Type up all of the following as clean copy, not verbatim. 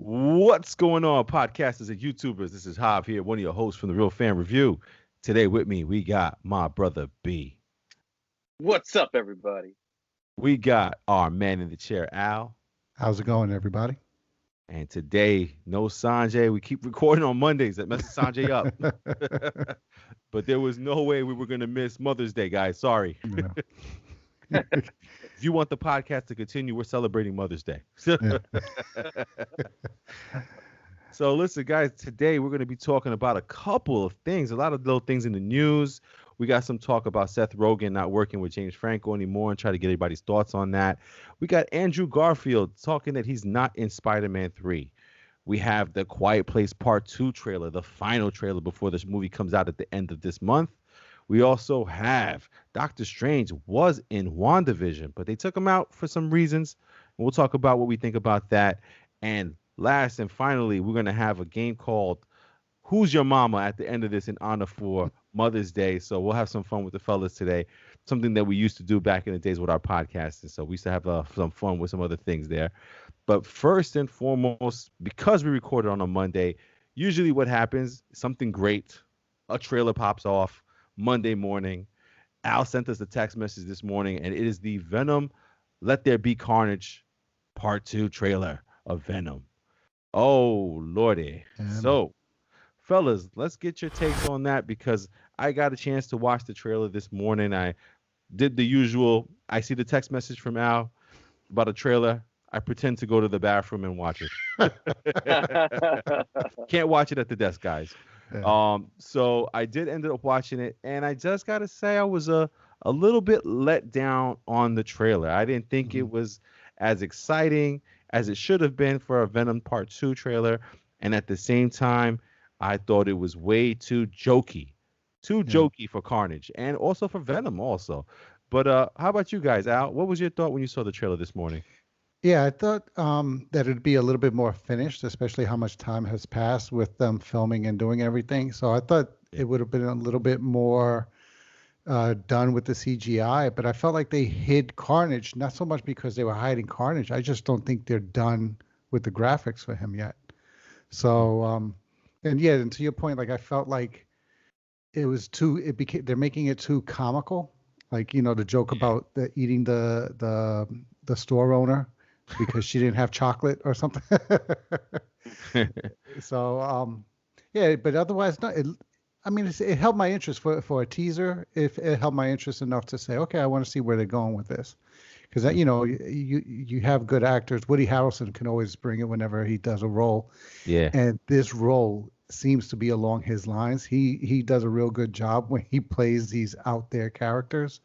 What's going on, podcasters and YouTubers? This is Hav here, one of your hosts from the Real Fan Review. Today with me, we got my brother B. What's up, everybody? We got our man in the chair, Al. How's it going, everybody? And today, no Sanjay. We keep recording on Mondays. That messes Sanjay up. But there was no way we were going to miss Mother's Day, guys. Sorry. Yeah. If you want the podcast to continue, we're celebrating Mother's Day. So listen, guys, today we're going to be talking about a couple of things, a lot of little things in the news. We got some talk about Seth Rogen not working with James Franco anymore and try to get everybody's thoughts on that. We got Andrew Garfield talking that he's not in Spider-Man 3. We have The Quiet Place Part 2 trailer, the final trailer before this movie comes out at the end of this month. We also have Doctor Strange was in WandaVision, but they took him out for some reasons. And we'll talk about what we think about that. And last and finally, we're going to have a game called Who's Your Momma at the end of this in honor for Mother's Day. So we'll have some fun with the fellas today, something that we used to do back in the days with our podcast. And so we used to have some fun with some other things there. But first and foremost, because we recorded on a Monday, usually what happens, something great, a trailer pops off Monday morning. Al sent us a text message this morning, and it is the Venom Let There Be Carnage Part 2 trailer of Venom. Oh, Lordy. So, fellas, let's get your takes on that because I got a chance to watch the trailer this morning. I did the usual. I see the text message from Al about a trailer. I pretend to go to the bathroom and watch it. Can't watch it at the desk, guys. Yeah. So I did end up watching it, and I just got to say I was a little bit let down on the trailer. I didn't think it was as exciting as it should have been for a Venom Part 2 trailer, and at the same time, I thought it was way too jokey for Carnage, and also for Venom also. But how about you guys, Al? What was your thought when you saw the trailer this morning? Yeah, I thought that it'd be a little bit more finished, especially how much time has passed with them filming and doing everything. So I thought it would have been a little bit more done with the CGI, but I felt like they hid Carnage, not so much because they were hiding Carnage. I just don't think they're done with the graphics for him yet. So, and to your point, like I felt like they're making it too comical. Like, the joke about eating the store owner because she didn't have chocolate or something. So, but otherwise, not. It held my interest for a teaser. If it held my interest enough to say, okay, I want to see where they're going with this, because you have good actors. Woody Harrelson can always bring it whenever he does a role. Yeah. And this role seems to be along his lines. He does a real good job when he plays these out there characters.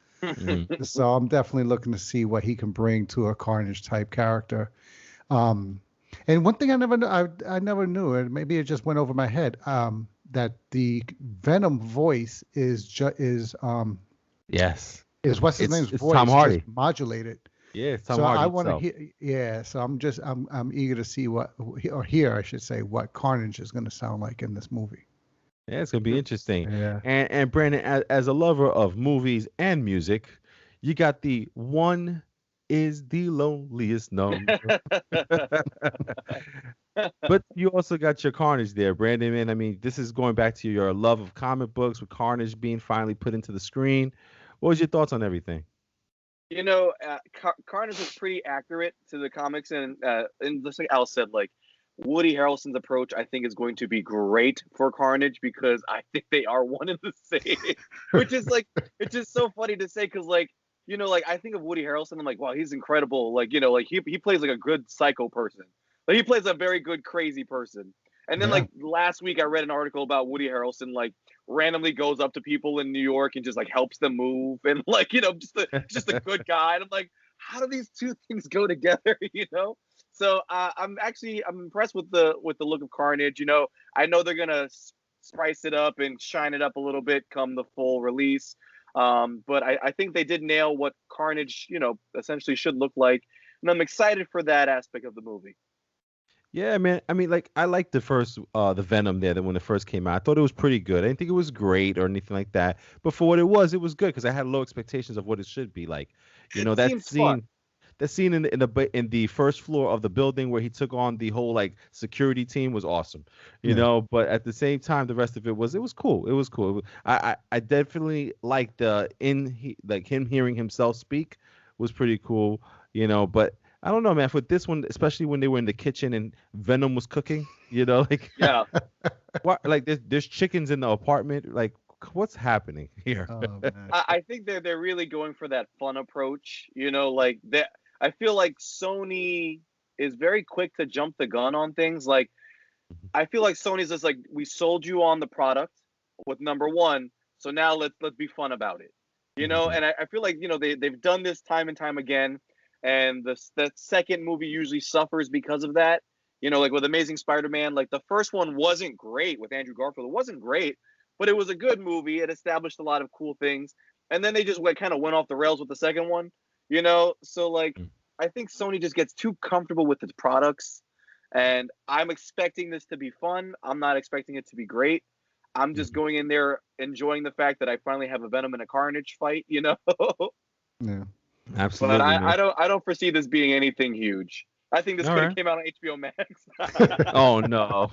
So I'm definitely looking to see what he can bring to a Carnage type character. And one thing I never knew, and maybe it just went over my head, that the Venom voice is what's his name's voice, Tom Hardy, just modulated. Yeah, it's Tom Hardy. I want to hear. Yeah, so I'm eager to see hear I should say what Carnage is going to sound like in this movie. Yeah, it's going to be interesting. Yeah. And Brandon, as a lover of movies and music, you got the One is the Loneliest Number. But you also got your Carnage there, Brandon. Man, I mean, this is going back to your love of comic books with Carnage being finally put into the screen. What was your thoughts on everything? Carnage was pretty accurate to the comics, and just like Al said, like, Woody Harrelson's approach, I think, is going to be great for Carnage because I think they are one and the same. Which is like, it's just so funny to say because, like, I think of Woody Harrelson, I'm like, wow, he's incredible. Like, he plays like a good psycho person. Like, he plays a very good crazy person. And then like last week, I read an article about Woody Harrelson, like, randomly goes up to people in New York and just like helps them move, and like, just a good guy. And I'm like, how do these two things go together? So I'm impressed with the look of Carnage. I know they're gonna spice it up and shine it up a little bit come the full release. But I think they did nail what Carnage, essentially should look like, and I'm excited for that aspect of the movie. Yeah, man. I mean, like, I liked the first, the Venom there, that when it first came out, I thought it was pretty good. I didn't think it was great or anything like that, but for what it was good because I had low expectations of what it should be like. That scene. Fun. the scene in the first floor of the building where he took on the whole like security team was awesome, you know. But at the same time, the rest of it was cool. It was cool. I definitely liked like him hearing himself speak was pretty cool, you know. But I don't know, man. For this one, especially when they were in the kitchen and Venom was cooking, you know, like Yeah. what, like there's chickens in the apartment, like what's happening here? Oh man. I think they're really going for that fun approach. You know, like that. I feel like Sony is very quick to jump the gun on things. Like I feel like Sony's just like, we sold you on the product with number one, so now let's be fun about it. You know, and I feel like, you know, they've done this time and time again, and the second movie usually suffers because of that. You know, like with Amazing Spider-Man, like the first one wasn't great with Andrew Garfield. It wasn't great, but it was a good movie. It established a lot of cool things. And then they just kind of went off the rails with the second one, you know? So, like, I think Sony just gets too comfortable with its products. And I'm expecting this to be fun. I'm not expecting it to be great. I'm just going in there enjoying the fact that I finally have a Venom and a Carnage fight, you know? Yeah. Absolutely. But Man. I don't foresee this being anything huge. I think this could have came out on HBO Max. Oh no,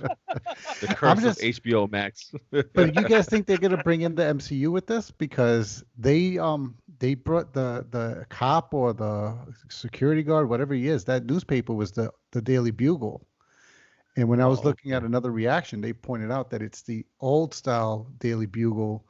the curse of HBO Max. But you guys think they're gonna bring in the MCU with this, because they brought the cop or the security guard, whatever he is, that newspaper was the Daily Bugle, and when I was looking at another reaction, they pointed out that it's the old style Daily Bugle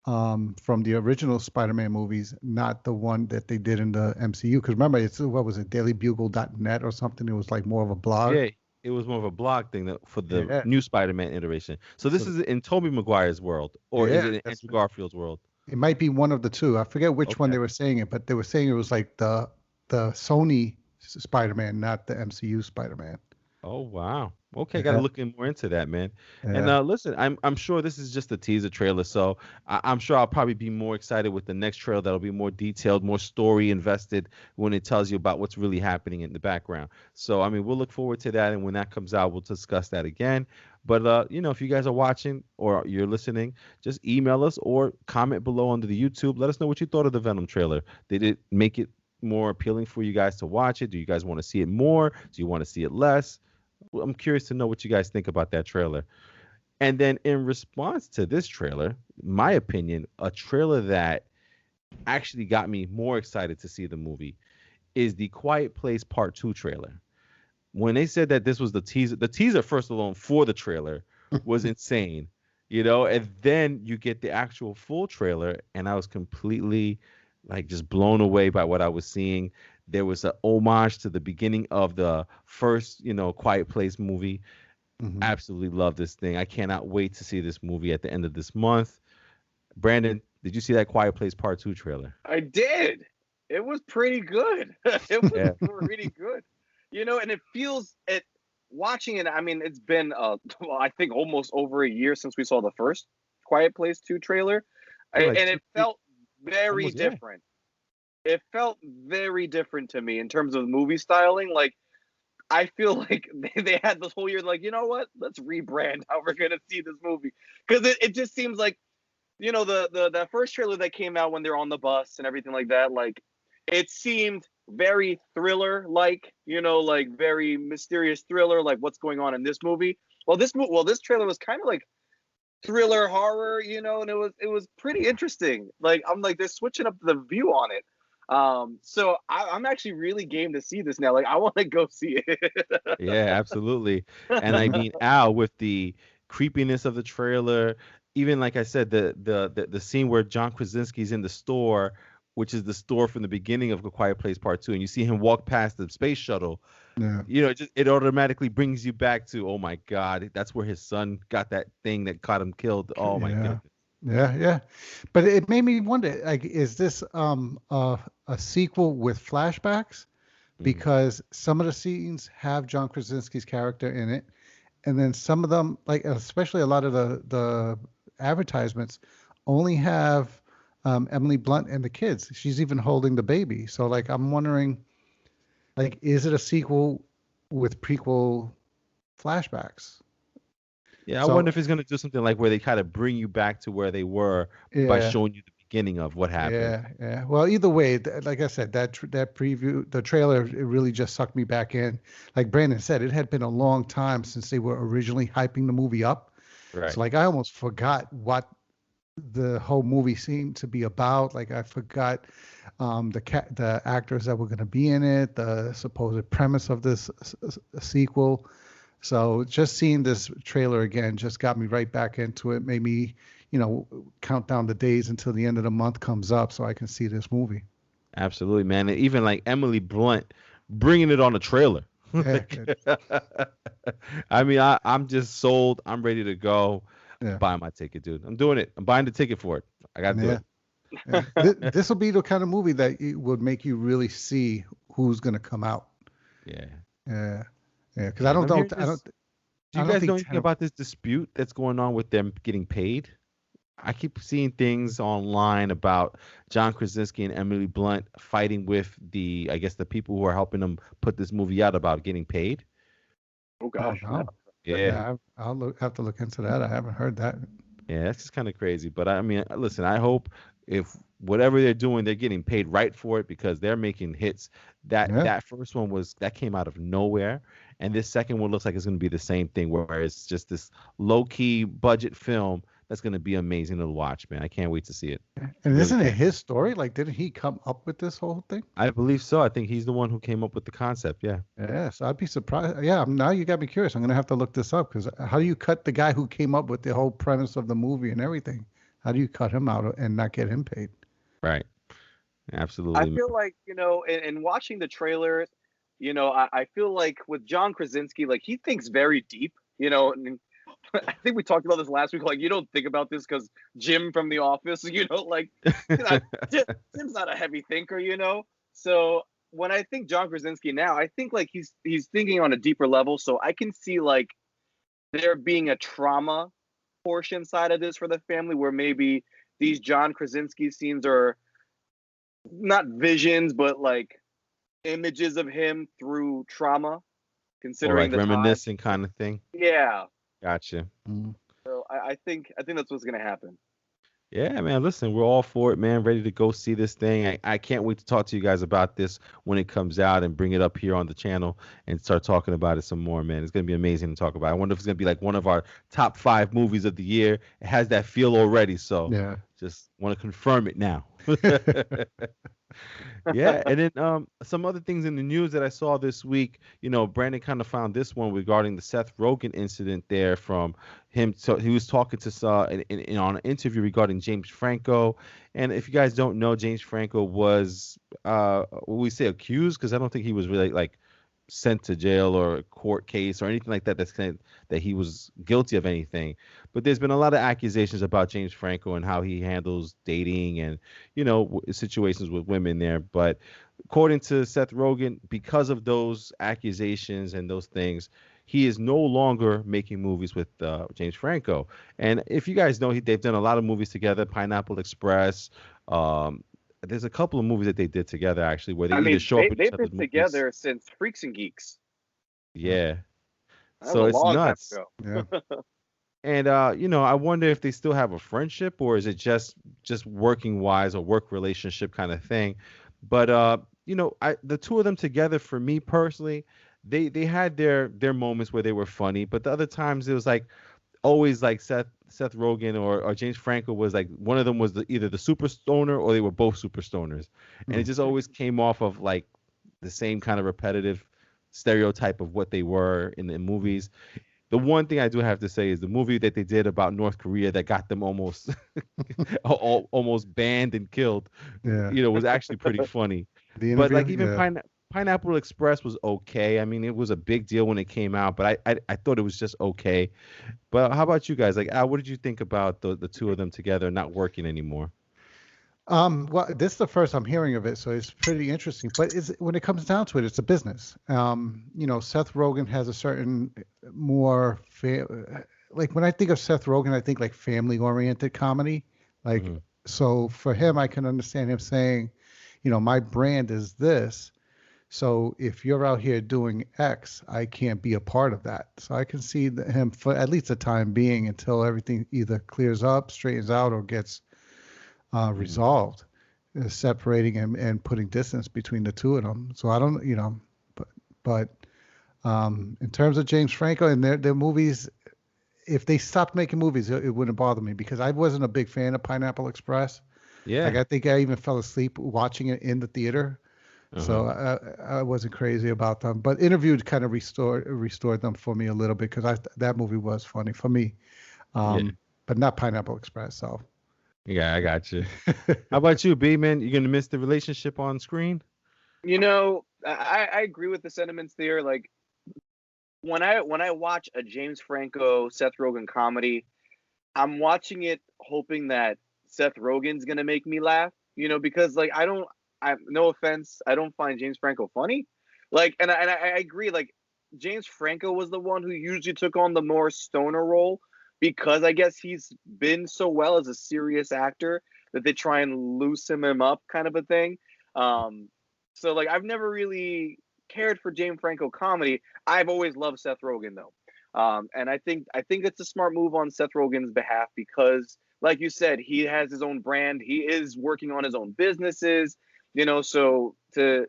from the original Spider-Man movies, not the one that they did in the MCU. Because remember, it's, what was it, dailybugle.net or something? It was like more of a blog. Yeah, it was more of a blog thing for the new Spider-Man iteration. So this is in Tobey Maguire's world, or is it in Andrew Garfield's world? It might be one of the two. I forget which one they were saying it, but they were saying it was like the Sony Spider-Man, not the MCU Spider-Man. Oh wow. Okay, got to look more into that, man. And listen, I'm sure this is just a teaser trailer, so I'm sure I'll probably be more excited with the next trailer that'll be more detailed, more story invested when it tells you about what's really happening in the background. So I mean, we'll look forward to that, and when that comes out, we'll discuss that again. But you know, if you guys are watching or you're listening, just email us or comment below under the YouTube. Let us know what you thought of the Venom trailer. Did it make it more appealing for you guys to watch it? Do you guys want to see it more? Do you want to see it less? I'm curious to know what you guys think about that trailer. And then in response to this trailer, my opinion, a trailer that actually got me more excited to see the movie is the Quiet Place Part 2 trailer. When they said that this was the teaser first alone for the trailer was insane, you know, and then you get the actual full trailer, and I was completely like just blown away by what I was seeing. There was an homage to the beginning of the first, you know, Quiet Place movie. Absolutely love this thing. I cannot wait to see this movie at the end of this month. Brandon, did you see that Quiet Place Part 2 trailer? I did. It was pretty good. It was pretty good. You know, and it feels watching it. I mean, it's been I think almost over a year since we saw the first Quiet Place 2 trailer, and it felt very different. It felt very different to me in terms of movie styling. Like, I feel like they had this whole year, like, you know what? Let's rebrand how we're gonna see this movie, because it just seems like, you know, the first trailer that came out when they're on the bus and everything like that, like, it seemed very thriller like, you know, like very mysterious thriller, like what's going on in this movie. This trailer was kind of like thriller horror, you know, and it was pretty interesting. Like, I'm like, they're switching up the view on it. So I'm actually really game to see this now. Like, I want to go see it. Yeah, absolutely. And I mean, Al, with the creepiness of the trailer, even like I said, the scene where John Krasinski's in the store, which is the store from the beginning of The Quiet Place Part 2, and you see him walk past the space shuttle. Yeah. You know, it automatically brings you back to, oh my God, that's where his son got that thing that caught him killed. Oh my goodness. Yeah. But it made me wonder, like, is this a sequel with flashbacks? Because some of the scenes have John Krasinski's character in it, and then some of them, like especially a lot of the advertisements, only have Emily Blunt and the kids. She's even holding the baby. So, like, I'm wondering, like, is it a sequel with prequel flashbacks? Yeah, I wonder if he's going to do something like where they kind of bring you back to where they were by showing you the beginning of what happened. Yeah. Well, either way, like I said, that preview, the trailer, it really just sucked me back in. Like Brandon said, it had been a long time since they were originally hyping the movie up. Right. So like I almost forgot what the whole movie seemed to be about. Like I forgot the actors that were going to be in it, the supposed premise of this sequel. So just seeing this trailer again just got me right back into it. Made me, count down the days until the end of the month comes up so I can see this movie. Absolutely, man. And even like Emily Blunt bringing it on a trailer. Yeah, I mean, I'm just sold. I'm ready to go. yeah, Buy my ticket, dude. I'm doing it. I'm buying the ticket for it. I got to do yeah. it. Yeah. This will be the kind of movie that would make you really see who's going to come out. Yeah. Yeah, yeah. Because I don't know. Do you guys know anything about this dispute that's going on with them getting paid? I keep seeing things online about John Krasinski and Emily Blunt fighting with I guess the people who are helping them put this movie out about getting paid. Oh gosh. No. Yeah. I'll have to look into that. I haven't heard that. Yeah, that's just kind of crazy. But I mean, listen, I hope if whatever they're doing, they're getting paid right for it because they're making hits. That first one came out of nowhere, and this second one looks like it's going to be the same thing, where it's just this low key budget film that's going to be amazing to watch, man. I can't wait to see it. And isn't it his story? Like, didn't he come up with this whole thing? I believe so. I think he's the one who came up with the concept. Yeah. Yeah. So I'd be surprised. Yeah. Now you got me curious. I'm gonna have to look this up because how do you cut the guy who came up with the whole premise of the movie and everything? How do you cut him out and not get him paid? Right. Absolutely. I feel like, in watching the trailer, I feel like with John Krasinski, like he thinks very deep, and I think we talked about this last week. Like, you don't think about this because Jim from The Office, like Jim's not a heavy thinker, So when I think John Krasinski now, I think like he's thinking on a deeper level. So I can see like there being a trauma portion side of this for the family, where maybe these John Krasinski scenes are not visions, but like images of him through trauma, considering or like reminiscing kind of thing. Yeah. Gotcha. So I think that's what's gonna happen. Yeah, man. Listen, we're all for it, man. Ready to go see this thing. I can't wait to talk to you guys about this when it comes out and bring it up here on the channel and start talking about it some more, man. It's gonna be amazing to talk about. I wonder if it's gonna be like one of our top 5 movies of the year. It has that feel already, so yeah. Just want to confirm it now. Yeah, and then some other things in the news that I saw this week. Brandon kind of found this one regarding the Seth Rogen incident there from him. So he was talking to on an interview regarding James Franco. And if you guys don't know, James Franco was we say accused, because I don't think he was really like sent to jail or a court case or anything like that that he was guilty of anything. But there's been a lot of accusations about James Franco and how he handles dating and situations with women there. But according to Seth Rogen, because of those accusations and those things, he is no longer making movies with James Franco. And if you guys know, they've done a lot of movies together. Pineapple Express. There's a couple of movies that they did together actually, where they show up. They've been together since Freaks and Geeks. Yeah. So it's nuts. Yeah. And I wonder if they still have a friendship, or is it just working wise or work relationship kind of thing. But the two of them together, for me personally, they had their moments where they were funny, but the other times it was like always like Seth Rogen or James Franco was like one of them was either the super stoner or they were both super stoners, and it just always came off of like the same kind of repetitive stereotype of what they were in the movies. The one thing I do have to say is the movie that they did about North Korea that got them almost almost banned and killed, was actually pretty funny. But like even Pineapple Express was okay. I mean, it was a big deal when it came out, but I thought it was just okay. But how about you guys? Like, Al, what did you think about the two of them together not working anymore? Well, this is the first I'm hearing of it, so it's pretty interesting. But when it comes down to it, it's a business. Seth Rogen has a certain more like when I think of Seth Rogen, I think like family-oriented comedy. Like, so for him, I can understand him saying, my brand is this. So if you're out here doing X, I can't be a part of that. So I can see him for at least the time being until everything either clears up, straightens out, or gets resolved, separating and putting distance between the two of them. So I don't, but in terms of James Franco and their movies, if they stopped making movies, it wouldn't bother me because I wasn't a big fan of Pineapple Express. Yeah. Like I think I even fell asleep watching it in the theater. So I wasn't crazy about them, but Interviewed kind of restored them for me a little bit because that movie was funny for me, but not Pineapple Express. So yeah, I got you. How about you, B man? You gonna miss the relationship on screen? I agree with the sentiments there. Like when I watch a James Franco Seth Rogen comedy, I'm watching it hoping that Seth Rogen's gonna make me laugh. Because like no offense, I don't find James Franco funny. Like, and I agree. Like, James Franco was the one who usually took on the more stoner role because I guess he's been so well as a serious actor that they try and loosen him up, kind of a thing. So like, I've never really cared for James Franco comedy. I've always loved Seth Rogen though, and I think it's a smart move on Seth Rogen's behalf because, like you said, he has his own brand. He is working on his own businesses. So to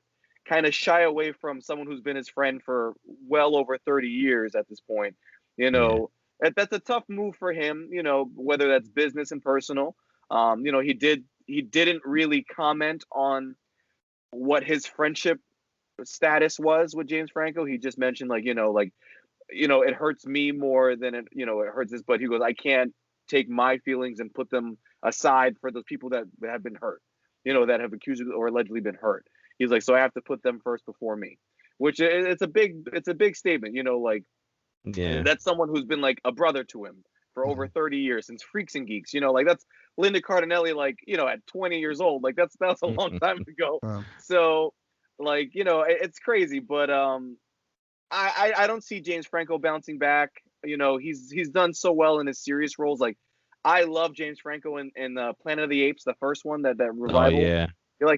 kind of shy away from someone who's been his friend for well over 30 years at this point, that's a tough move for him, whether that's business and personal. He didn't really comment on what his friendship status was with James Franco. He just mentioned it hurts me more than it hurts this, but he goes, I can't take my feelings and put them aside for those people that have been hurt. That have accused or allegedly been hurt. He's like, so I have to put them first before me, which it's a big statement. That's someone who's been like a brother to him for over 30 years since Freaks and Geeks. Like that's Linda Cardinelli, at 20 years old. Like that's a long time ago. So it's crazy, but I don't see James Franco bouncing back. He's done so well in his serious roles. Like, I love James Franco in Planet of the Apes, the first one, that revival. Oh yeah.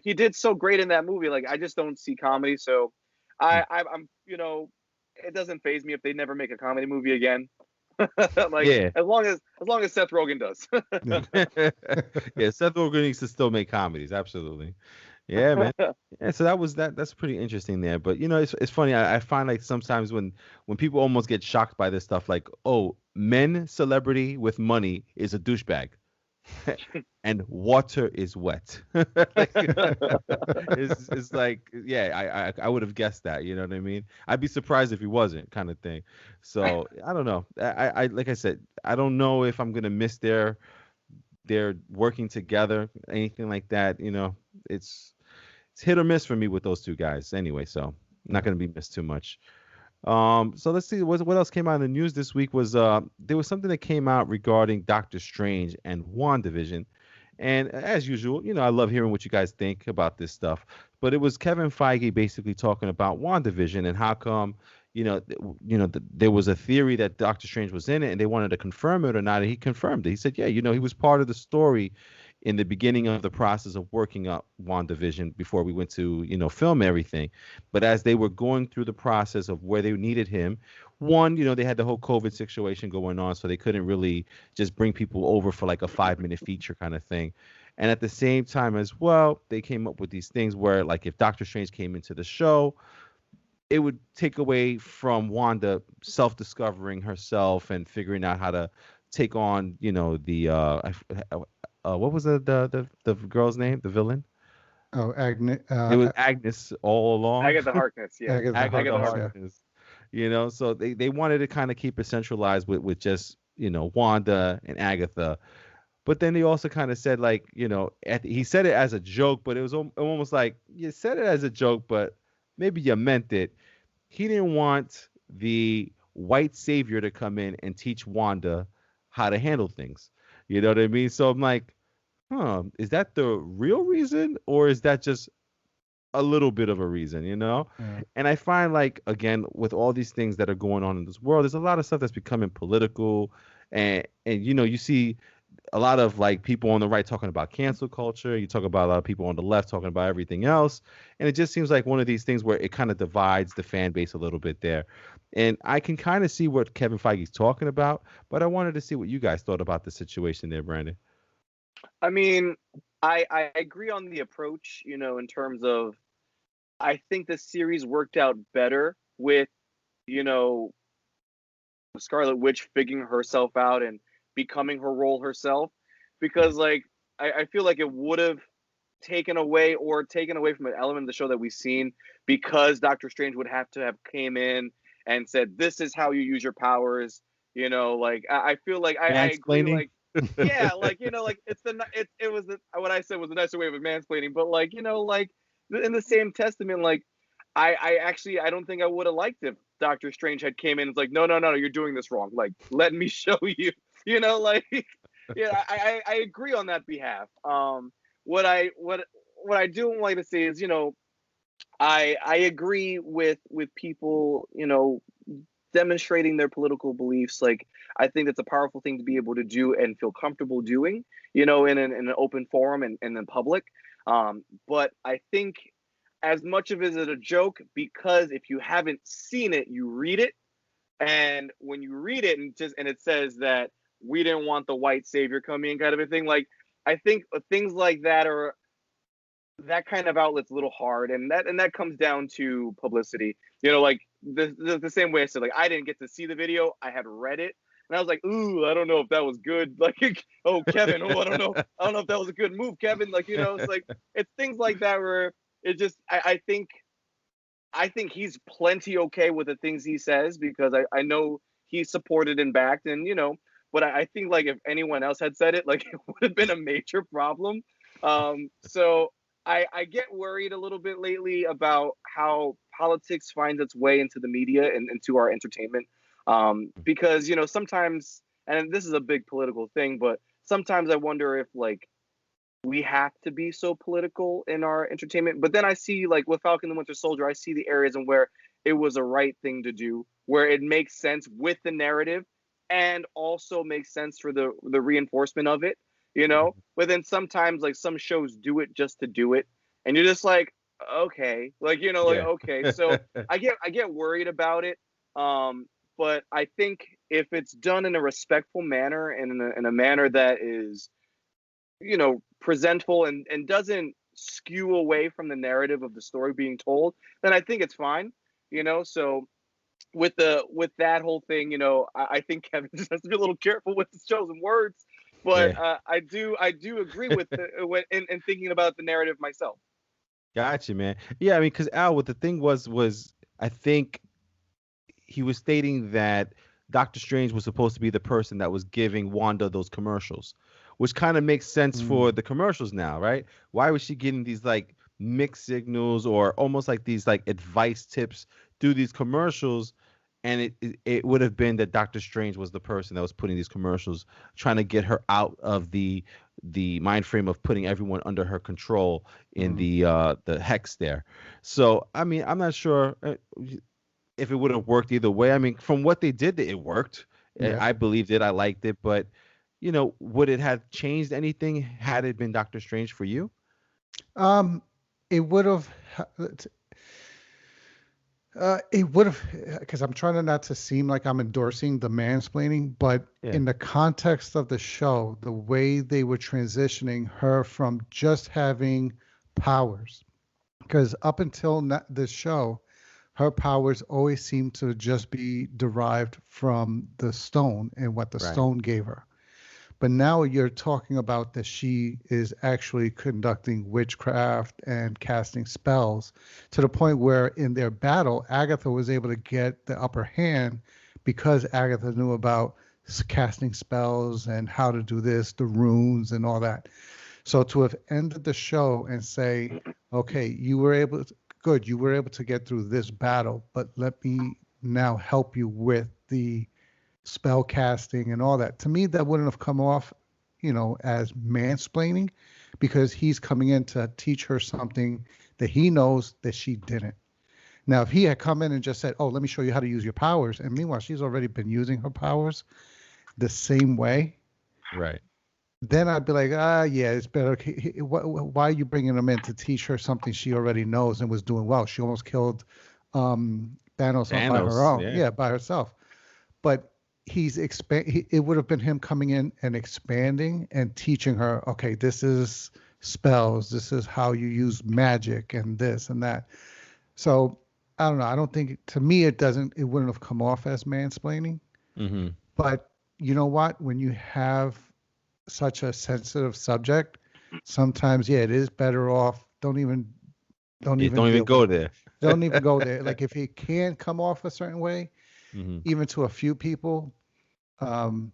He did so great in that movie. Like, I just don't see comedy, so I'm it doesn't faze me if they never make a comedy movie again. As long as Seth Rogen does. Yeah, Seth Rogen needs to still make comedies, absolutely. Yeah, man. Yeah, so that's pretty interesting there. But it's funny. I find like sometimes when people almost get shocked by this stuff, like, oh, men celebrity with money is a douchebag. And water is wet. It's like, yeah, I would have guessed that. You know what I mean? I'd be surprised if he wasn't, kind of thing. So I don't know. I like I said, I don't know if I'm gonna miss their working together, anything like that. It's hit or miss for me with those two guys. Anyway, so not gonna be missed too much. So let's see what else came out in the news this week. Was there was something that came out regarding Doctor Strange and WandaVision, and as usual, I love hearing what you guys think about this stuff. But it was Kevin Feige basically talking about WandaVision and how come there was a theory that Doctor Strange was in it and they wanted to confirm it or not, and he confirmed it. He said, yeah, he was part of the story in the beginning of the process of working up WandaVision before we went to, film everything. But as they were going through the process of where they needed him, one, they had the whole COVID situation going on, so they couldn't really just bring people over for like a 5-minute feature kind of thing. And at the same time as well, they came up with these things where, like, if Doctor Strange came into the show, it would take away from Wanda self-discovering herself and figuring out how to take on, what was the girl's name, the villain? Oh, Agnes. It was Agnes all along. Agatha Harkness, yeah. Agatha Harkness. So they wanted to kind of keep it centralized with just, Wanda and Agatha. But then they also kind of said, like, he said it as a joke, but it was almost like you said it as a joke, but maybe you meant it. He didn't want the white savior to come in and teach Wanda how to handle things. You know what I mean? So I'm like, is that the real reason, or is that just a little bit of a reason, Yeah. And I find, like, again, with all these things that are going on in this world, there's a lot of stuff that's becoming political, and you see a lot of, like, people on the right talking about cancel culture. You talk about a lot of people on the left talking about everything else, and it just seems like one of these things where it kind of divides the fan base a little bit there. And I can kind of see what Kevin Feige's talking about, but I wanted to see what you guys thought about the situation there, Brandon. I mean, I agree on the approach, in terms of I think the series worked out better with, you know, Scarlet Witch figuring herself out and becoming her role herself. Because like I feel like it would have taken away from an element of the show that we've seen, because Doctor Strange would have to have came in and said, "This is how you use your powers." Like I feel like I agree. Mansplaining. Like, yeah, like like it was what I said was a nicer way of mansplaining, but like like in the same testament, like I actually I don't think I would have liked if Doctor Strange had came in and was like, no, you're doing this wrong. Like, let me show you. Like yeah, I agree on that behalf. What I do like to say is, I agree with people, demonstrating their political beliefs. Like, I think that's a powerful thing to be able to do and feel comfortable doing, in an open forum and in public. But I think as much of it is a joke, because if you haven't seen it, you read it, and when you read it and it says that we didn't want the white savior coming in, kind of a thing. Like, I think things like that are that kind of outlet's a little hard, and that comes down to publicity. Like the same way I said, like, I didn't get to see the video, I had read it, and I was like, ooh, I don't know if that was good. Like, oh, Kevin, oh, I don't know if that was a good move, Kevin. Like, it's like it's things like that where it just I think he's plenty okay with the things he says, because I know he's supported and backed, and but I think, like, if anyone else had said it, like, it would have been a major problem. So I get worried a little bit lately about how politics finds its way into the media and into our entertainment. Because sometimes, and this is a big political thing, but sometimes I wonder if, like, we have to be so political in our entertainment. But then I see, like, with Falcon and the Winter Soldier, I see the areas in where it was a right thing to do, where it makes sense with the narrative and also makes sense for the reinforcement of it, But then sometimes, like, some shows do it just to do it, and you're just like, okay, like, like, Yeah. okay. So I get worried about it. But I think if it's done in a respectful manner and in a manner that is, presentful and doesn't skew away from the narrative of the story being told, then I think it's fine. So with that whole thing, I think Kevin just has to be a little careful with his chosen words. But Yeah. I do agree with in thinking about the narrative myself. Gotcha, man. Yeah, I mean, because Al, what the thing was I think he was stating that Doctor Strange was supposed to be the person that was giving Wanda those commercials, which kind of makes sense for Mm. the commercials now, right? Why was she getting these like mixed signals or almost like these like advice tips through these commercials? And it would have been that Doctor Strange was the person that was putting these commercials, trying to get her out of the mind frame of putting everyone under her control in Mm. the hex there. So I mean, I'm not sure if it would have worked either way. I mean, from what they did, it worked. Yeah. I believed it. I liked it. But, would it have changed anything had it been Doctor Strange for you? It would have. It would have, because I'm trying to not to seem like I'm endorsing the mansplaining, but Yeah. in the context of the show, the way they were transitioning her from just having powers, because up until this show, her powers always seemed to just be derived from the stone and what the Right. stone gave her. But now you're talking about that she is actually conducting witchcraft and casting spells to the point where in their battle, Agatha was able to get the upper hand because Agatha knew about casting spells and how to do this, the runes and all that. So to have ended the show and say, okay, you were able to, good, you were able to get through this battle, but let me now help you with the spell casting and all that. To me, that wouldn't have come off, as mansplaining, because he's coming in to teach her something that he knows that she didn't. Now, if he had come in and just said, "Oh, let me show you how to use your powers," and meanwhile she's already been using her powers the same way, Right. then I'd be like, yeah, it's better. Why are you bringing him in to teach her something she already knows and was doing well? She almost killed Thanos by her Thanos. own, Yeah. yeah, by herself. But it would have been him coming in and expanding and teaching her, okay, this is spells. This is how you use magic and this and that. So I don't know. I don't think to me it wouldn't have come off as mansplaining. Mm-hmm. But you know what? When you have such a sensitive subject, sometimes it is better off. Don't Yeah, even don't even deal go with it. there. Don't even go there. Like if it can come off a certain way, Mm-hmm. even to a few people, um,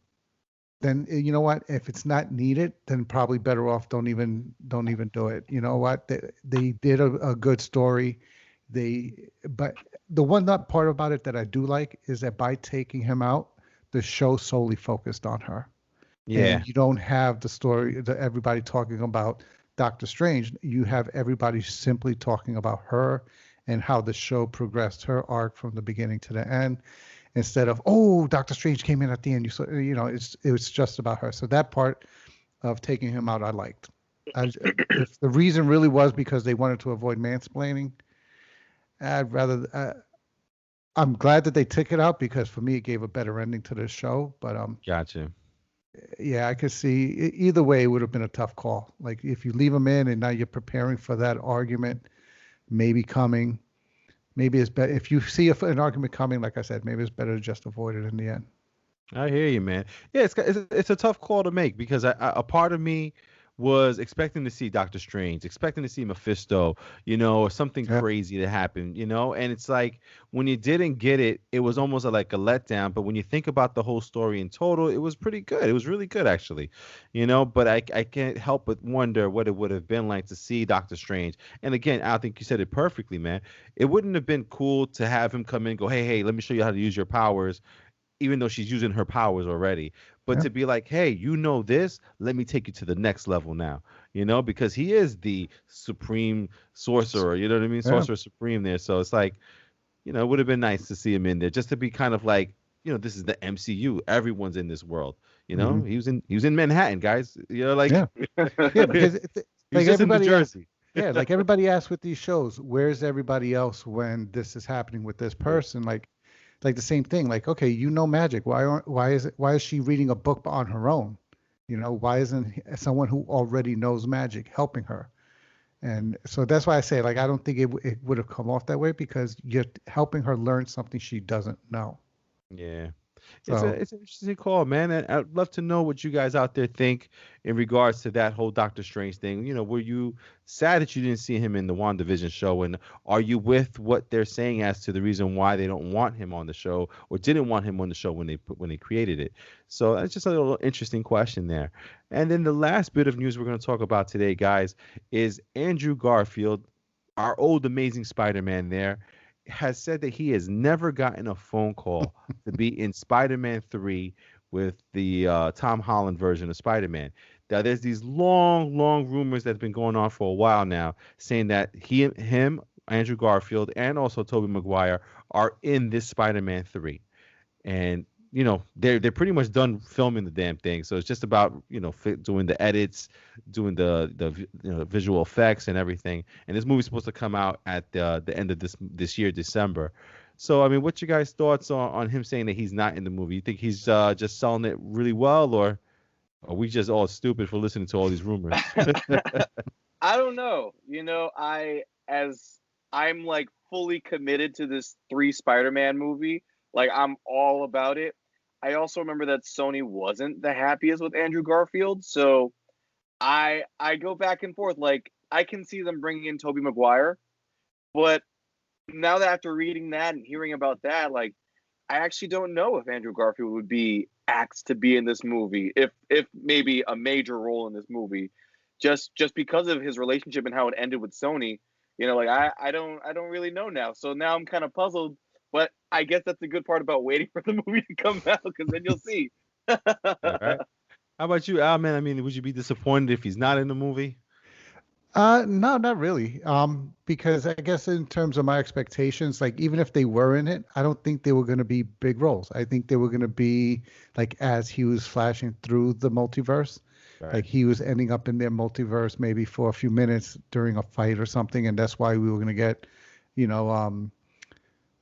then you know what? If it's not needed, then probably better off don't even do it. You know what? They did a good story. But the one not part about it that I do like is that by taking him out, the show solely focused on her, Yeah. and you don't have the story that everybody talking about Doctor Strange. You have everybody simply talking about her and how the show progressed her arc from the beginning to the end, instead of, oh, Doctor Strange came in at the end. It was just about her. So that part of taking him out, I liked. If the reason really was because they wanted to avoid mansplaining, I'd rather. I'm glad that they took it out because for me it gave a better ending to the show. But Gotcha. yeah, I could see either way it would have been a tough call. Like if you leave him in and now you're preparing for that argument, maybe coming. Maybe it's better if you see an argument coming. Like I said, maybe it's better to just avoid it in the end. I hear you, man. Yeah, it's a tough call to make because a part of me was expecting to see Doctor Strange, expecting to see Mephisto, or something Yeah. crazy to happen, and it's like when you didn't get it, it was almost like a letdown. But when you think about the whole story in total, it was pretty good. It was really good, actually, But I can't help but wonder what it would have been like to see Doctor Strange. And again, I think you said it perfectly, man. It wouldn't have been cool to have him come in and go, hey, let me show you how to use your powers, even though she's using her powers already. But Yeah. to be like, hey, this, let me take you to the next level now, because he is the supreme sorcerer, you know what I mean? Yeah. Sorcerer supreme there. So it's like, it would have been nice to see him in there just to be kind of like, this is the MCU. Everyone's in this world. Hmm. He was in Manhattan, guys. Like Yeah. Yeah. Because he was like just in New everybody asks, Jersey. yeah, like everybody asks with these shows, where's everybody else when this is happening with this Yeah. person? Like the same thing. Like, okay, magic. Why is she reading a book on her own? Why isn't someone who already knows magic helping her? And so that's why I say, like, I don't think it would have come off that way because you're helping her learn something she doesn't know. Yeah. So It's an interesting call, man. And I'd love to know what you guys out there think in regards to that whole Doctor Strange thing. Were you sad that you didn't see him in the WandaVision show? And are you with what they're saying as to the reason why they don't want him on the show or didn't want him on the show when they created it? So that's just a little interesting question there. And then the last bit of news we're going to talk about today, guys, is Andrew Garfield, our old Amazing Spider-Man there, has said that he has never gotten a phone call to be in Spider-Man 3 with the Tom Holland version of Spider-Man. Now, there's these long, long rumors that's been going on for a while now, saying that him, Andrew Garfield, and also Tobey Maguire are in this Spider-Man 3. And they're pretty much done filming the damn thing, so it's just about doing the edits, doing the visual effects and everything. And this movie's supposed to come out at the end of this year, December. So I mean, what's your guys' thoughts on him saying that he's not in the movie? You think he's just selling it really well, or are we just all stupid for listening to all these rumors? I don't know. I'm like fully committed to this 3 Spider-Man movie. Like I'm all about it. I also remember that Sony wasn't the happiest with Andrew Garfield, so I go back and forth. Like I can see them bringing in Tobey Maguire, but now that after reading that and hearing about that, like I actually don't know if Andrew Garfield would be asked to be in this movie, if maybe a major role in this movie, just because of his relationship and how it ended with Sony. Like I don't really know now. So now I'm kind of puzzled. But I guess that's the good part about waiting for the movie to come out, because then you'll see. All right. How about you, Al, man? I mean, would you be disappointed if he's not in the movie? no, not really. Because I guess in terms of my expectations, like even if they were in it, I don't think they were going to be big roles. I think they were going to be like as he was flashing through the multiverse, Right. like he was ending up in their multiverse maybe for a few minutes during a fight or something, and that's why we were going to get, you know,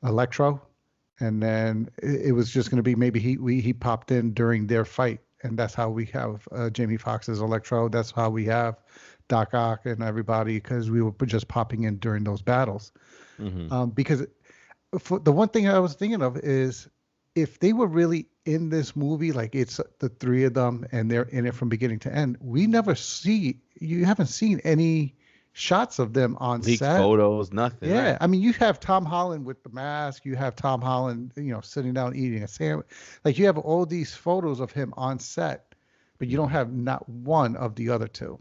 Electro, and then it was just going to be maybe he popped in during their fight, and that's how we have Jamie Foxx's Electro. That's how we have Doc Ock and everybody because we were just popping in during those battles. Because the one thing I was thinking of is if they were really in this movie, like it's the three of them and they're in it from beginning to end, you haven't seen any shots of them on Leaked set. photos, nothing. Yeah, right? I mean, you have Tom Holland with the mask. You have Tom Holland, sitting down eating a sandwich. Like you have all these photos of him on set, but you don't have not one of the other two.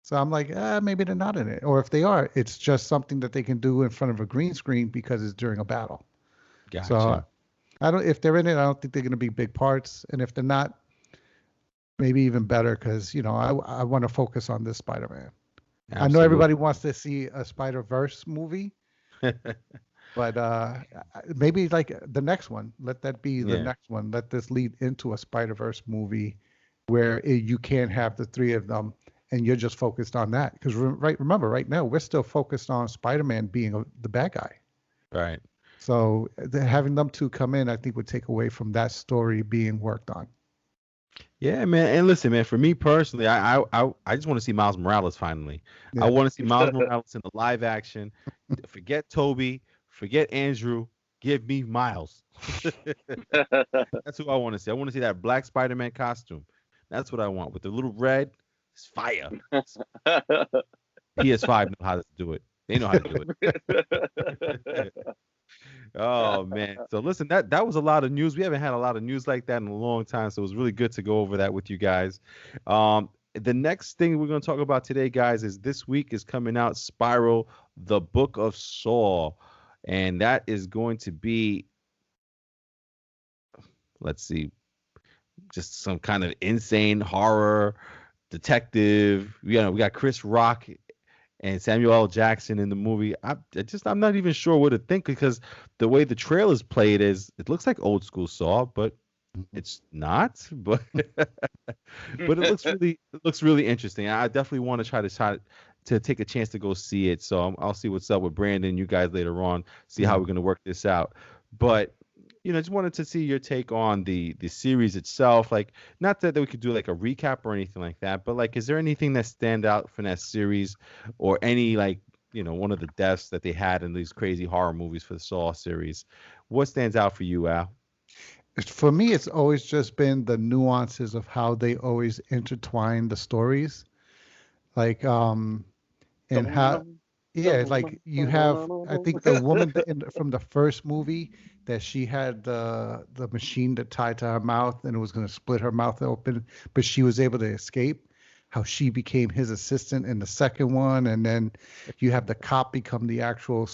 So I'm like, maybe they're not in it, or if they are, it's just something that they can do in front of a green screen because it's during a battle. Gotcha. So I don't. If they're in it, I don't think they're going to be big parts, and if they're not, maybe even better because I want to focus on this Spider-Man. I know everybody wants to see a Spider-Verse movie, but maybe like the next one. Let that be the next one. Let this lead into a Spider-Verse movie where you can have the three of them and you're just focused on that. Because remember, right now, we're still focused on Spider-Man being the bad guy. Right. So having them two come in, I think would take away from that story being worked on. Yeah, man. And listen, man, for me personally, I just want to see Miles Morales finally. Yeah. I want to see Miles Morales in the live action. Forget Toby, forget Andrew. Give me Miles. That's who I want to see. I want to see that black Spider-Man costume. That's what I want. With the little red, it's fire. PS5 know how to do it. They know how to do it. Oh man. So listen, that was a lot of news. We haven't had a lot of news like that in a long time, so it was really good to go over that with you guys. The next thing we're going to talk about today, guys, is this week is coming out Spiral, the Book of Saw, and that is going to be, let's see, just some kind of insane horror detective. We got Chris Rock and Samuel L. Jackson in the movie. I'm not even sure what to think because the way the trailers played is it looks like old school Saw, but it's not. But but it looks really interesting. I definitely want to try to take a chance to go see it. So I'll see what's up with Brandon, you guys later on, see how we're gonna work this out. But just wanted to see your take on the series itself. Like, not that we could do like a recap or anything like that, but like, is there anything that stand out from that series, or any one of the deaths that they had in these crazy horror movies for the Saw series? What stands out for you, Al? For me, it's always just been the nuances of how they always intertwine the stories, like and how. Yeah, like you have, I think the woman from the first movie that she had the machine that tied to her mouth and it was going to split her mouth open, but she was able to escape. How she became his assistant in the second one, and then you have the cop become the actual,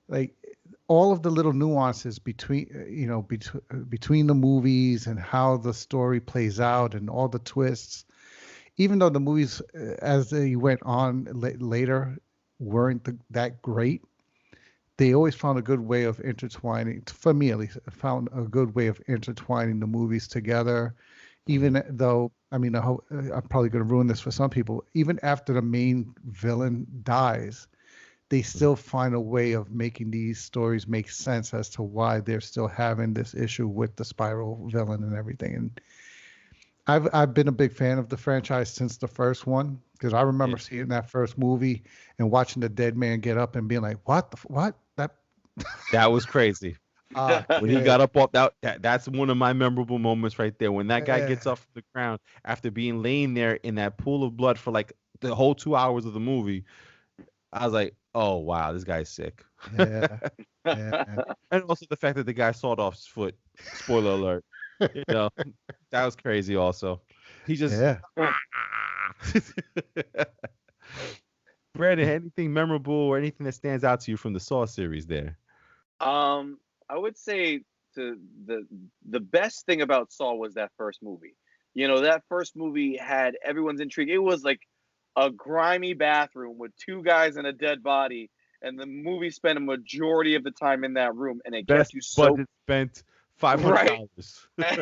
like all of the little nuances between between the movies and how the story plays out and all the twists. Even though the movies, as they went on later, weren't that great, they always found a good way of intertwining, for me at least, found a good way of intertwining the movies together. Even though, I mean, I'm probably going to ruin this for some people, even after the main villain dies, they still find a way of making these stories make sense as to why they're still having this issue with the Spiral villain and everything. And I've been a big fan of the franchise since the first one, because I remember seeing that first movie and watching the dead man get up and being like, what that was crazy. When he got up off that's one of my memorable moments right there. When that guy gets off the ground after being laying there in that pool of blood for like the whole 2 hours of the movie, I was like, oh wow, this guy's sick. Yeah. And also the fact that the guy sawed off his foot. Spoiler alert. That was crazy also. He just Brandon, anything memorable or anything that stands out to you from the Saw series there? I would say the best thing about Saw was that first movie. That first movie had everyone's intrigue. It was like a grimy bathroom with two guys and a dead body, and the movie spent a majority of the time in that room, and it kept you so budget spent $500.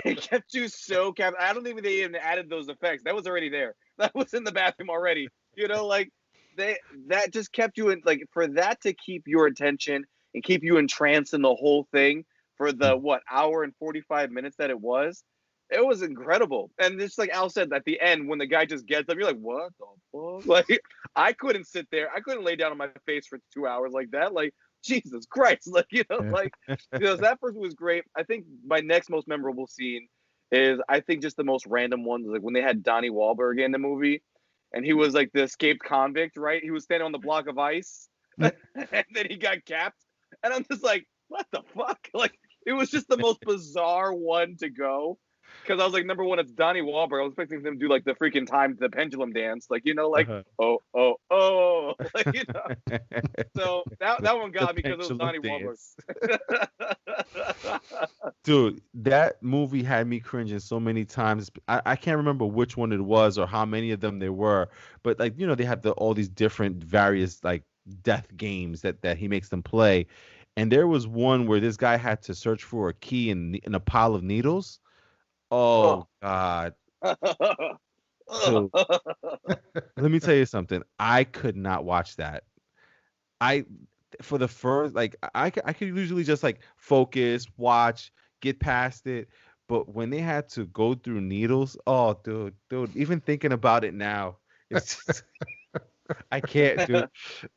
It kept you so captivated. I don't think they even added those effects. That was already there. That was in the bathroom already. That just kept you in, like, for that to keep your attention and keep you entranced in the whole thing for the hour and 45 minutes that it was. It was incredible. And just like Al said, at the end, when the guy just gets up, you're like, what the fuck? Like, I couldn't sit there. I couldn't lay down on my face for 2 hours like that. Like, Jesus Christ. Like, that person was great. I think my next most memorable scene is, I think, just the most random ones. Like, when they had Donnie Wahlberg in the movie, and he was like the escaped convict, right? He was standing on the block of ice, and then he got capped. And I'm just like, what the fuck? Like, it was just the most bizarre one to go. Because I was like, number one, it's Donnie Wahlberg. I was expecting him to do like the freaking the pendulum dance, like oh, oh, oh, like, So that one got me because it was Donnie Wahlberg. Dude, that movie had me cringing so many times. I can't remember which one it was or how many of them there were, but like they have all these different various like death games that he makes them play, and there was one where this guy had to search for a key in a pile of needles. Oh God. So, let me tell you something. I could not watch that. For the first, like, I could usually just like focus, watch, get past it. But when they had to go through needles, oh, dude, even thinking about it now, it's just, I can't, dude.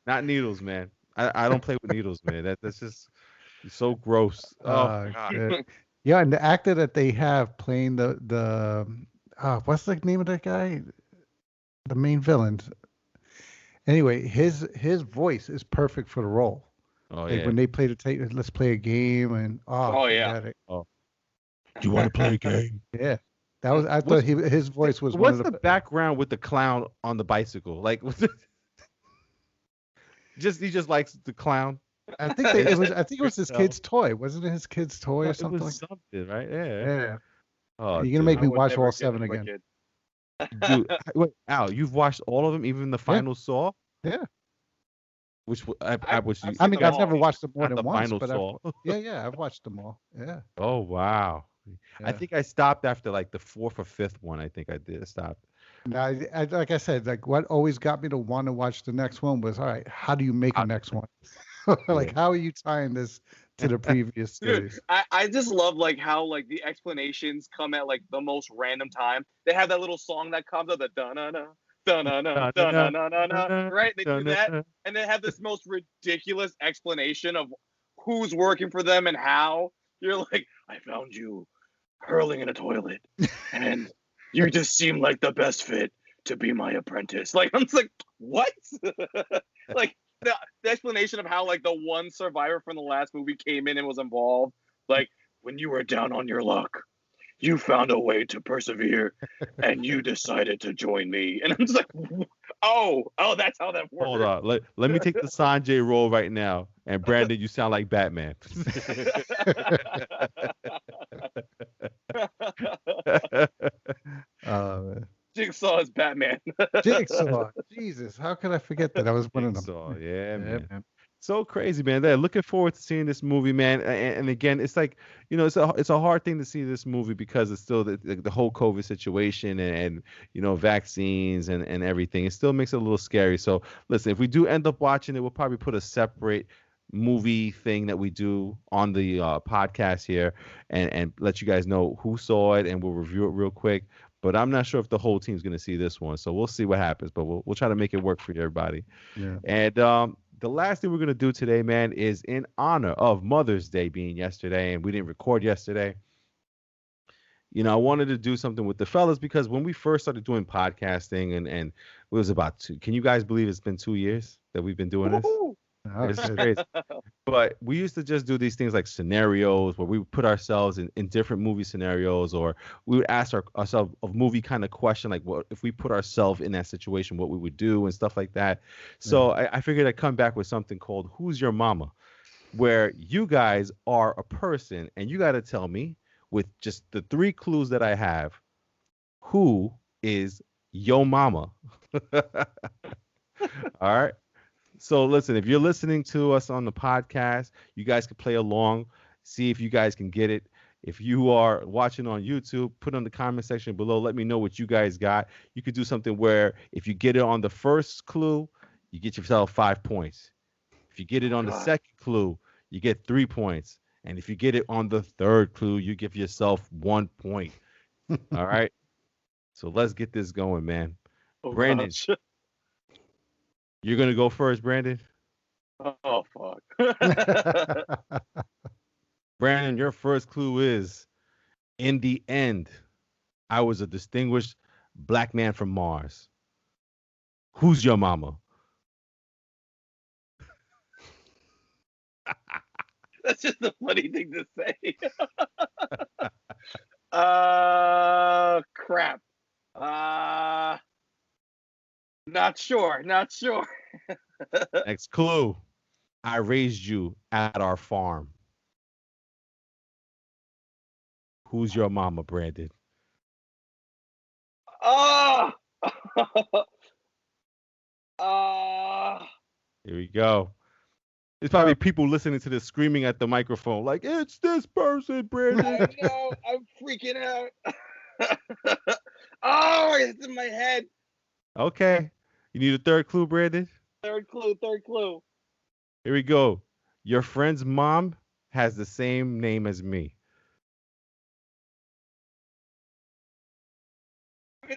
Not needles, man. I don't play with needles, man. That's just so gross. Oh, God. Yeah, and the actor that they have playing the what's the name of that guy? The main villain. Anyway, his voice is perfect for the role. Oh, like yeah. when they play let's play a game and yeah. Oh. Do you want to play a game? Yeah. I thought his voice was what's the background with the clown on the bicycle? Like he just likes the clown. I think it was his kid's toy. Wasn't it his kid's toy or something? It was something, right? Yeah. Yeah. Oh, you're gonna make me watch all 7 again. Dude, wait, Al, you've watched all of them, even the final Saw? Yeah. Which I've never watched them more than once, but Saw. I've watched them all. Yeah. Oh wow. Yeah. I think I stopped after like the 4th or 5th one. I think I did stop. Now, like I said, like what always got me to want to watch the next one was, all right, how do you make a next one? Like, how are you tying this to the previous series? Dude, I just love like how like the explanations come at like the most random time. They have that little song that comes up, the da-na-na, da-na-na, da-na-na-na-na, right? They do that, and they have this most ridiculous explanation of who's working for them and how. You're like, I found you hurling in a toilet, and you just seem like the best fit to be my apprentice. Like, I'm just like, what? Like, the explanation of how like the one survivor from the last movie came in and was involved, like, when you were down on your luck, you found a way to persevere and you decided to join me. And I'm just like, oh, that's how that works. Hold on, let me take the Sanjay role right now. And Brandon, you sound like Batman. Man. Jigsaw is Batman. Jigsaw. Jesus, how could I forget that? I was one of them. Jigsaw, yeah, man. So crazy, man. They're looking forward to seeing this movie, man. And again, it's like, it's a hard thing to see this movie because it's still the whole COVID situation and vaccines and everything. It still makes it a little scary. So listen, if we do end up watching it, we'll probably put a separate movie thing that we do on the podcast here and let you guys know who saw it, and we'll review it real quick. But I'm not sure if the whole team's going to see this one, so we'll see what happens. But we'll try to make it work for everybody. Yeah. And the last thing we're going to do today, man, is in honor of Mother's Day being yesterday, and we didn't record yesterday. I wanted to do something with the fellas because when we first started doing podcasting, and it was about can you guys believe it's been 2 years that we've been doing this? It's crazy. But we used to just do these things like scenarios where we would put ourselves in different movie scenarios, or we would ask ourselves a movie kind of question, like, what if we put ourselves in that situation, what we would do and stuff like that. So I figured I'd come back with something called Who's Your Mama, where you guys are a person and you got to tell me with just the 3 clues that I have, who is your mama? All right. So listen, if you're listening to us on the podcast, you guys can play along, see if you guys can get it. If you are watching on YouTube, put on the comment section below. Let me know what you guys got. You could do something where if you get it on the first clue, you get yourself 5 points. If you get it on the second clue, you get 3 points. And if you get it on the third clue, you give yourself 1 point. All right. So let's get this going, man. Oh Brandon, gosh. you're gonna go first, Brandon. Oh fuck. Brandon, your first clue is in the end, I was a distinguished black man from Mars. Who's your mama? That's just a funny thing to say. Crap. Not sure. Not sure. Next clue. I raised you at our farm. Who's your mama, Brandon? Oh. uh, Here we go. There's probably people listening to this screaming at the microphone, like, it's this person, Brandon. I know. I'm freaking out. Oh, it's in my head. Okay. You need a third clue, Brandon? Third clue. Third clue. Here we go. Your friend's mom has the same name as me.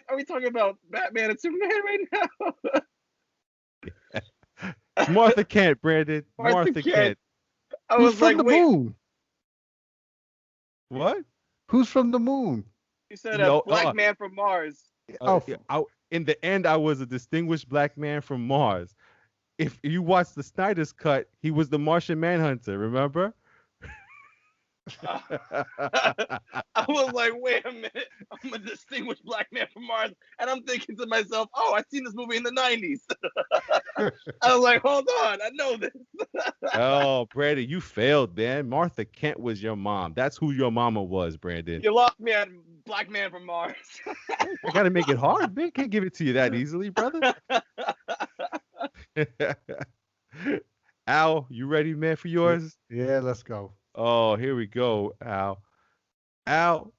Are we talking about Batman and Superman right now? It's Martha Kent, Brandon. Martha Kent. I Who's was from like, the wait. moon? What? Who's from the moon? You said No, a black man from Mars. In the end, I was a distinguished black man from Mars. If you watch the Snyder's cut, he was the Martian Manhunter, remember? I was like, wait a minute. I'm a distinguished black man from Mars. And I'm thinking to myself, oh, I've seen this movie in the 90s. I was like, hold on. I know this. Oh, Brandon, you failed, man. Martha Kent was your mom. That's who your mama was, Brandon. You lost me on black man from Mars. I got to make it hard, man. Can't give it to you that easily, brother. Al, you ready, man, for yours? Yeah, let's go. Oh, here we go, Al. Al,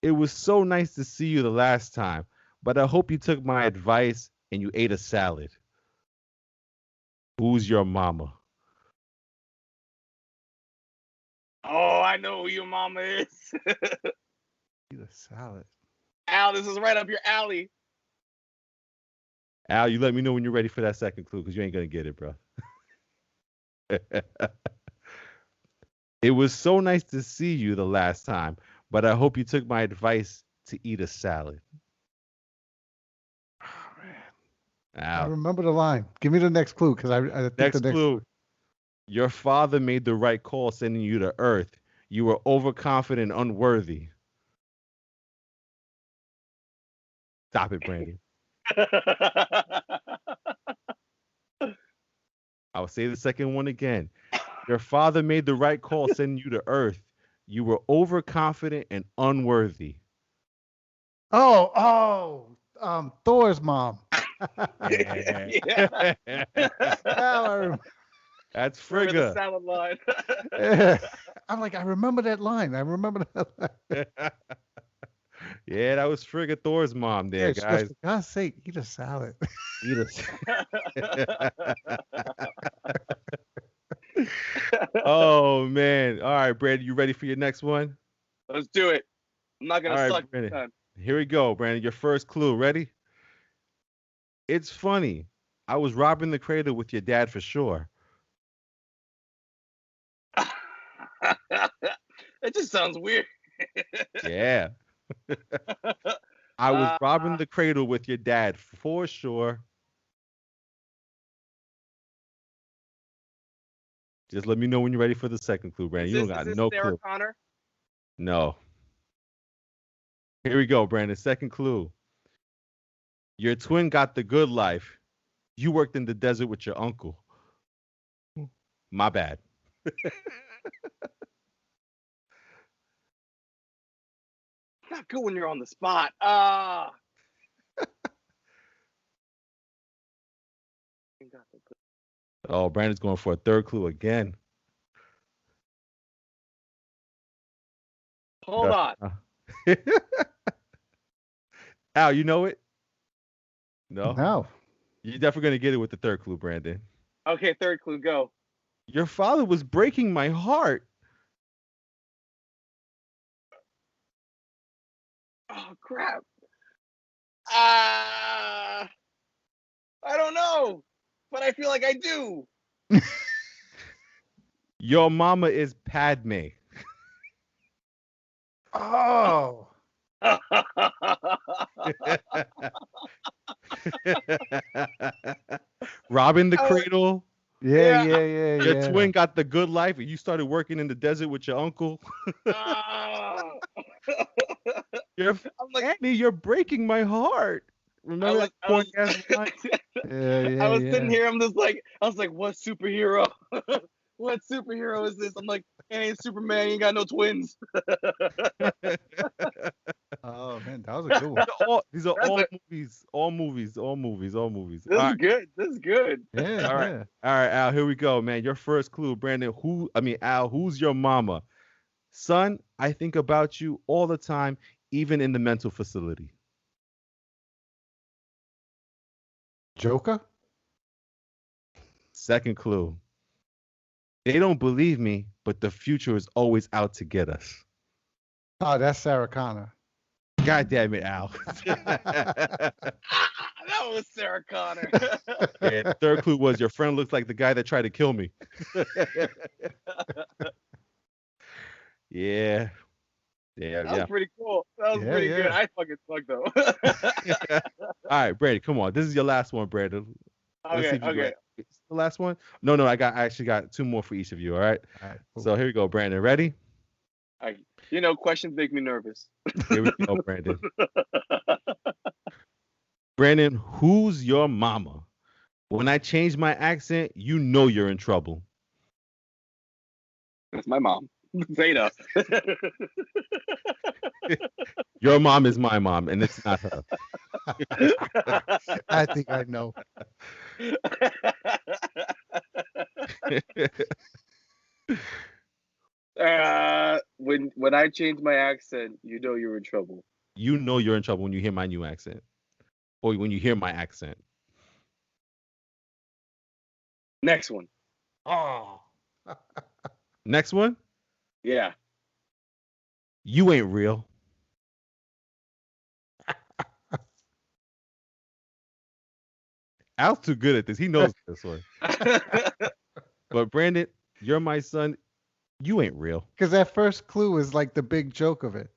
it was so nice to see you the last time, but I hope you took my advice and you ate a salad. Who's your mama? Oh, I know who your mama is. Eat a salad. Al, this is right up your alley. Al, you let me know when you're ready for that second clue because you ain't going to get it, bro. It was so nice to see you the last time, but I hope you took my advice to eat a salad. Oh, man. Al. I remember the line. Give me the next clue because I think Next the next clue. Your father made the right call sending you to Earth. You were overconfident and unworthy. Stop it, Brandon. I'll say the second one again. Your father made the right call sending you to Earth. You were overconfident and unworthy. Thor's mom. Yeah. That's Remember the Frigga. salad line. I'm like, I remember that line. Yeah, that was Frigga Thor's mom there, Yeah, guys. for God's sake, eat a salad. Eat a Oh, man. All right, Brandon, you ready for your next one? Let's do it. I'm not going All to right, suck Brandon. this time. Here we go, Brandon. Your first clue. Ready? It's funny. I was robbing the cradle with your dad for sure. It just sounds weird. Yeah. I was robbing the cradle with your dad for sure. Just let me know when you're ready for the second clue, Brandon. You don't got no Sarah clue. Connor? No. Here we go, Brandon. Second clue. Your twin got the good life. You worked in the desert with your uncle. My bad. Not good when you're on the spot. Oh, Brandon's going for a third clue again. Hold on. Al, you know it? No. No. You're definitely going to get it with the third clue, Brandon. Okay, third clue, go. Your father was breaking my heart. Oh crap. I don't know, but I feel like I do. Your mama is Padme. Oh. Robbing the Oh, cradle. Yeah. Your twin got the good life, and you started working in the desert with your uncle. Ah. You're, I'm like, Annie, you're breaking my heart. Remember that corny ass line? I was sitting here. I was like, what superhero? What superhero is this? I'm like, it ain't Superman. He ain't got no twins. Oh man, that was a good one. These are That's all a- movies. All movies. All movies. All movies. This All is right. good. This is good. Yeah, All right. yeah. All right, Al, here we go, man. Your first clue, Brandon. Al, who's your mama? Son, I think about you all the time, even in the mental facility. Joker? Second clue. They don't believe me, but the future is always out to get us. Oh, that's Sarah Connor. God damn it, Al. That was Sarah Connor. Yeah, the third clue was your friend looks like the guy that tried to kill me. Yeah. That was pretty cool. That was pretty good. I fucking suck though. All right, Brandon, come on. This is your last one, Brandon. Let's see if you got it's the last one. No, I actually got two more for each of you. All right. Cool. So here we go, Brandon. Ready? Questions make me nervous. Here we go, Brandon. Brandon, who's your mama? When I change my accent, you know you're in trouble. That's my mom, Zeta. Your mom is my mom, and it's not her. I think I know. When I change my accent, you know you're in trouble. You know you're in trouble when you hear my new accent, or when you hear my accent. Next one. Oh. Next one. Yeah. You ain't real. Al's too good at this. He knows this one. But Brandon, you're my son. You ain't real. Because that first clue is like the big joke of it.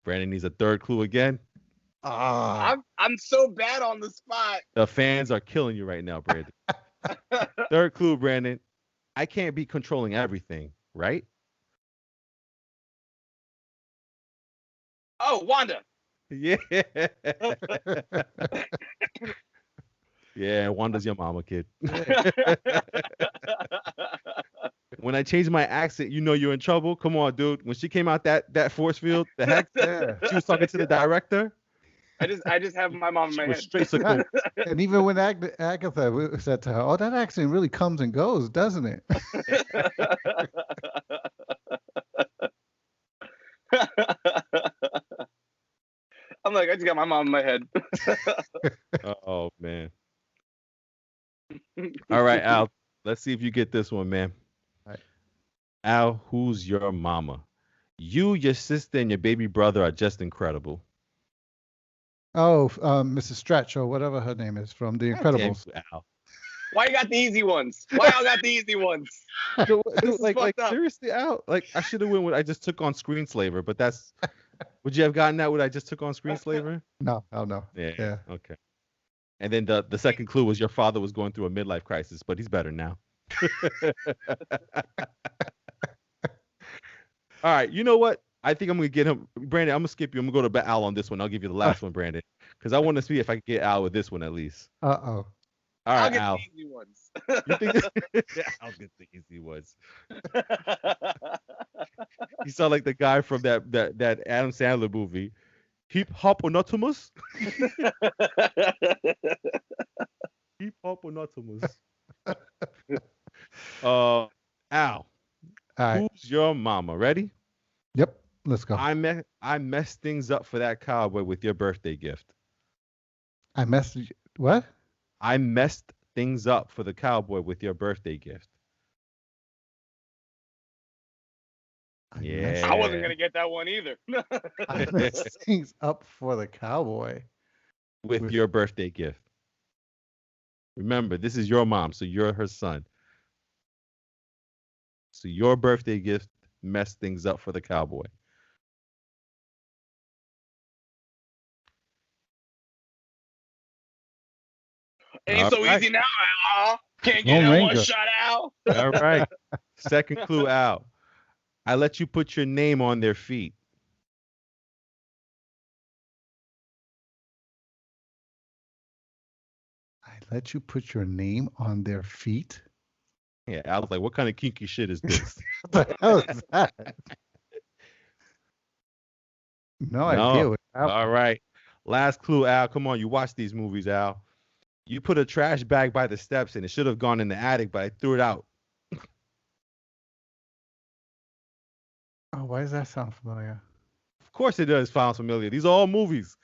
Brandon needs a third clue again. I'm so bad on the spot. The fans are killing you right now, Brandon. Third clue, Brandon. I can't be controlling everything, right? Oh, Wanda. Yeah. Yeah, Wanda's your mama, kid. When I change my accent, you know you're in trouble. Come on, dude. When she came out that force field, the heck, she was talking to the director. I just have my mom in my head. Straight cool. And even when Agatha said to her, "Oh, that accent really comes and goes, doesn't it?" I'm like, I just got my mom in my head. Oh man. All right, Al. Let's see if you get this one, man. All right. Al, who's your mama? You, your sister, and your baby brother are just incredible. Oh, Mrs. Stretch or whatever her name is from The Incredibles. Damn, Al. Why you got the easy ones? Why y'all got the easy ones? Dude, is like fucked up. seriously, Al. Like I should have went with I just took on Screenslaver, but that's. Would you have gotten that? What I just took on Screenslaver? No, oh no. Yeah. Okay. And then the second clue was your father was going through a midlife crisis, but he's better now. All right. You know what? I think I'm gonna get him, Brandon. I'm gonna skip you. I'm gonna go to Al on this one. I'll give you the last one, Brandon, because I want to see if I can get Al with this one at least. Uh-oh. All right, I'll Al. get the easy ones. You think I'll get the easy ones. You sound like the guy from that Adam Sandler movie, Hip Hoponotamus. Hip Hoponotamus. Al, All right. who's your mama? Ready? Yep. Let's go. I messed things up for that cowboy with your birthday gift. I messaged what? I messed things up for the cowboy with your birthday gift. Yeah. I wasn't gonna get that one either. I messed things up for the cowboy. With your birthday gift. Remember, this is your mom, so you're her son. So your birthday gift messed things up for the cowboy. Ain't so easy now, Al. Can't get Lone no one Ranger. shot, Al. All right. Second clue out. I let you put your name on their feet. I let you put your name on their feet. Yeah, I was like, what kind of kinky shit is this? What the hell is that? No idea. What that All right. Last clue, Al. Come on, you watch these movies, Al. You put a trash bag by the steps and it should have gone in the attic, but I threw it out. Oh, why does that sound familiar? Of course it does sound familiar. These are all movies.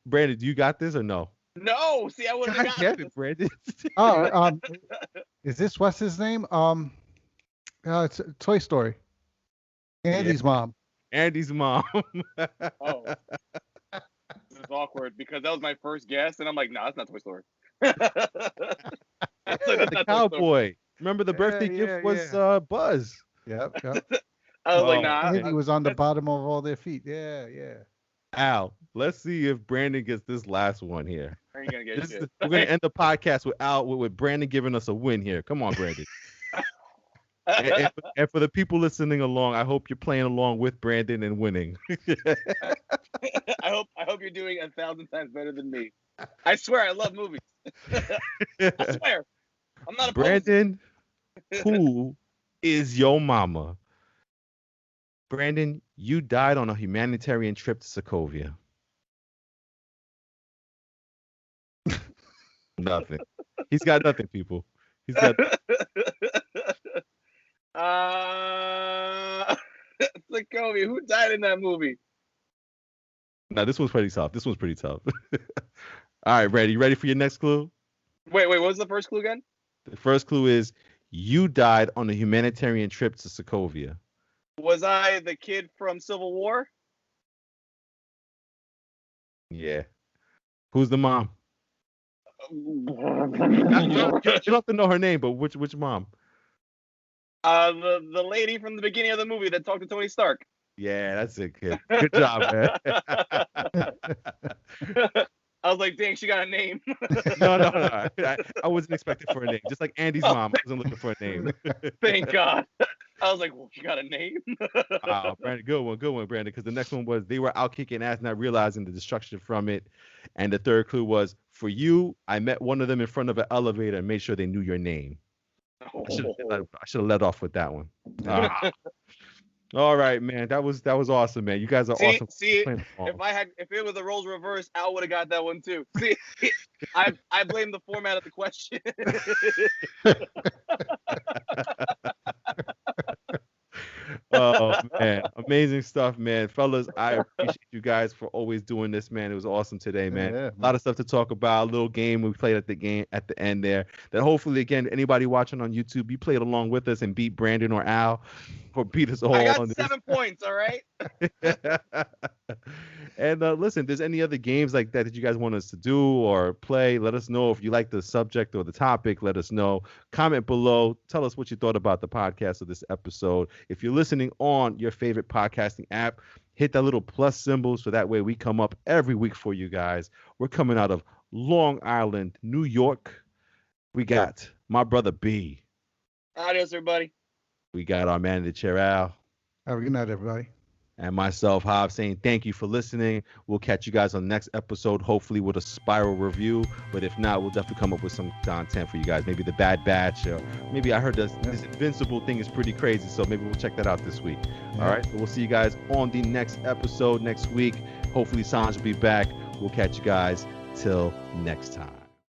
Brandon, do you got this or no? No, see, I wouldn't have God got damn it, Brandon. Oh, is this what's his name? It's Toy Story. Andy's mom. Andy's mom. Oh, this is awkward because that was my first guess, and I'm like, nah, that's not Toy Story. I was like, that's The not Toy Story. cowboy. Remember the birthday Yeah, gift was yeah. Buzz. Yep. I was like, Oh, nah. Andy was on the bottom of all their feet. Yeah. Al, let's see if Brandon gets this last one here. I ain't gonna get shit. We're gonna end the podcast with Al with Brandon giving us a win here. Come on, Brandon. and for the people listening along, I hope you're playing along with Brandon and winning. I hope you're doing 1,000 times better than me. I swear, I love movies. I swear, I'm not a Brandon, who is your mama? Brandon, you died on a humanitarian trip to Sokovia. Nothing. He's got nothing, people. He's got. Sokovia. Who died in that movie? No, this one's pretty tough. All right, ready? You ready for your next clue? Wait. What was the first clue again? The first clue is you died on a humanitarian trip to Sokovia. Was I the kid from Civil War? Yeah. Who's the mom? You don't have to know her name, but which mom? The lady from the beginning of the movie that talked to Tony Stark. Yeah, that's it, kid. Good job, man. I was like, dang, she got a name. No. I wasn't expecting for a name. Just like Andy's mom, I wasn't looking for a name. Thank God. I was like, well, she got a name? Brandon, good one, Brandon. Because the next one was they were out kicking ass, not realizing the destruction from it. And the third clue was for you, I met one of them in front of an elevator and made sure they knew your name. Oh. I should have let off with that one. All right, man. That was awesome, man. You guys are awesome. See, if it was the roles reversed, Al would have got that one too. See, I blame the format of the question. Oh man, amazing stuff, man. Fellas, I appreciate you guys for always doing this, man. It was awesome today, man. Yeah. A lot of stuff to talk about. A little game we played at the end there. That hopefully, again, anybody watching on YouTube, you played along with us and beat Brandon or Al, or beat us all. I got on 7 points. All right. And listen, if there's any other games like that you guys want us to do or play, let us know. If you like the subject or the topic, let us know. Comment below. Tell us what you thought about the podcast of this episode. If you're listening on your favorite podcasting app, hit that little plus symbol so that way we come up every week for you guys. We're coming out of Long Island, New York. We got my brother B. Adios, everybody. We got our man in the chair, Al. Have a good night, everybody. And myself, Hob, saying thank you for listening. We'll catch you guys on the next episode, hopefully with a spiral review. But if not, we'll definitely come up with some content for you guys. Maybe the Bad Batch, or maybe I heard this Invincible thing is pretty crazy, so maybe we'll check that out this week. Yeah. All right, so we'll see you guys on the next episode next week. Hopefully, Sanj will be back. We'll catch you guys till next time.